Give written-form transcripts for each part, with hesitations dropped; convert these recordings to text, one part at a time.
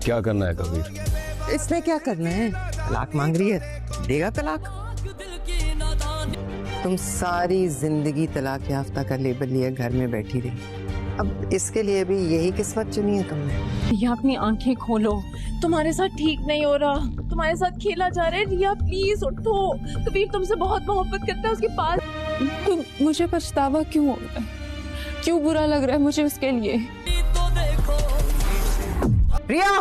क्या करना है कबीर? इसने क्या करना है? तलाक मांग रही है, देगा तलाक? तुम सारी जिंदगी तलाक याफ्ता का लेबल लिए घर में बैठी रही, अब इसके लिए भी यही किस्मत चुनी है तुमने? रिया अपनी आंखें खोलो, तुम्हारे साथ ठीक नहीं हो रहा, तुम्हारे साथ खेला जा रहा है। रिया प्लीज उठो, कबीर तुमसे बहुत मोहब्बत करता है, उसके पास। तो मुझे पछतावा क्यों हो रहा है? क्यों बुरा लग रहा है मुझे उसके लिए? रिया!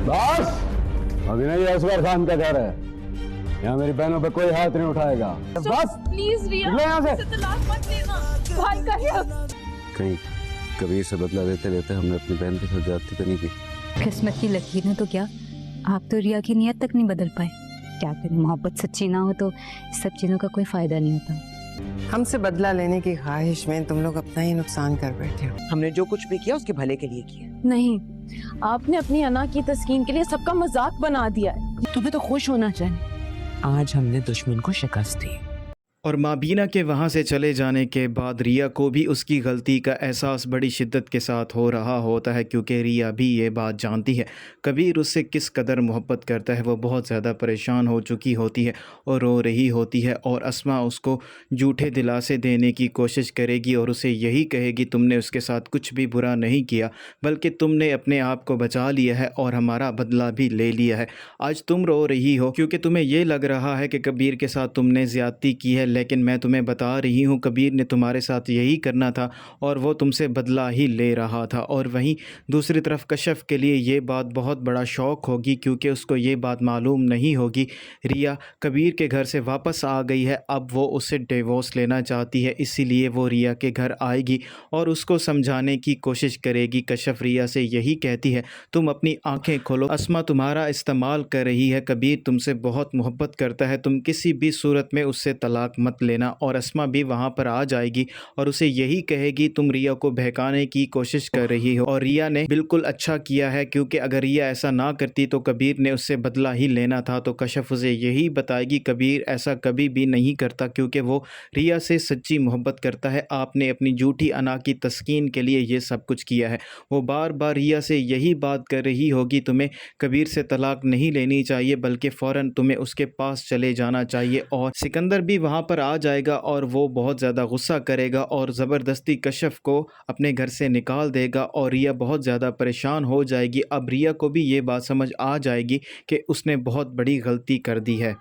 बस अभी नहीं, असगर खान का घर है, यहाँ मेरी बहनों पे कोई हाथ नहीं उठाएगा। बस प्लीज रिया, निकलो यहाँ से। मुझसे तलाक मत लेना, भाई का हक। कहीं कबीर से बदला लेते लेते हमने अपनी बहन के साथ ज्यादती तो नहीं की? किस्मत की लकीर है तो क्या, आप तो रिया की नियत तक नहीं बदल पाए। क्या करें, मोहब्बत सच्ची ना हो तो सब चीज़ों का कोई फायदा नहीं होता। हमसे बदला लेने की ख्वाहिश में तुम लोग अपना ही नुकसान कर बैठे हो। हमने जो कुछ भी किया उसके भले के लिए किया। नहीं, आपने अपनी अना की तस्कीन के लिए सबका मजाक बना दिया है। तुम्हें तो खुश होना चाहिए, आज हमने दुश्मन को शिकस्त दी। और माबीना के वहाँ से चले जाने के बाद रिया को भी उसकी गलती का एहसास बड़ी शिद्दत के साथ हो रहा होता है, क्योंकि रिया भी ये बात जानती है कबीर उससे किस कदर मोहब्बत करता है। वो बहुत ज़्यादा परेशान हो चुकी होती है और रो रही होती है, और अस्मा उसको झूठे दिलासे देने की कोशिश करेगी और उसे यही कहेगी तुमने उसके साथ कुछ भी बुरा नहीं किया, बल्कि तुमने अपने आप को बचा लिया है और हमारा बदला भी ले लिया है। आज तुम रो रही हो क्योंकि तुम्हें ये लग रहा है कि कबीर के साथ तुमने ज़्यादती की है, लेकिन मैं तुम्हें बता रही हूँ कबीर ने तुम्हारे साथ यही करना था और वो तुमसे बदला ही ले रहा था। और वहीं दूसरी तरफ कशफ के लिए ये बात बहुत बड़ा शौक़ होगी, क्योंकि उसको ये बात मालूम नहीं होगी रिया कबीर के घर से वापस आ गई है, अब वो उससे डिवोर्स लेना चाहती है, इसीलिए वो रिया के घर आएगी और उसको समझाने की कोशिश करेगी। कशफ रिया से यही कहती है तुम अपनी आंखें खोलो, अस्मा तुम्हारा इस्तेमाल कर रही है, कबीर तुमसे बहुत मोहब्बत करता है, तुम किसी भी सूरत में उससे तलाक मत लेना। और अस्मा भी वहाँ पर आ जाएगी और उसे यही कहेगी तुम रिया को बहकाने की कोशिश कर रही हो। और रिया ने बिल्कुल अच्छा किया है, क्योंकि अगर रिया ऐसा ना करती तो कबीर ने उससे बदला ही लेना था। तो कशफ उसे यही बताएगी कबीर ऐसा कभी भी नहीं करता, क्योंकि वो रिया से सच्ची मोहब्बत करता है, आपने अपनी झूठी अना की तस्कीन के लिए ये सब कुछ किया है। वो बार बार रिया से यही बात कर रही होगी तुम्हें कबीर से तलाक नहीं लेनी चाहिए, बल्कि फ़ौरन तुम्हें उसके पास चले जाना चाहिए। और सिकंदर भी वहाँ पर आ जाएगा और वो बहुत ज़्यादा गुस्सा करेगा और ज़बरदस्ती कशफ को अपने घर से निकाल देगा और रिया बहुत ज़्यादा परेशान हो जाएगी। अब रिया को भी ये बात समझ आ जाएगी कि उसने बहुत बड़ी गलती कर दी है।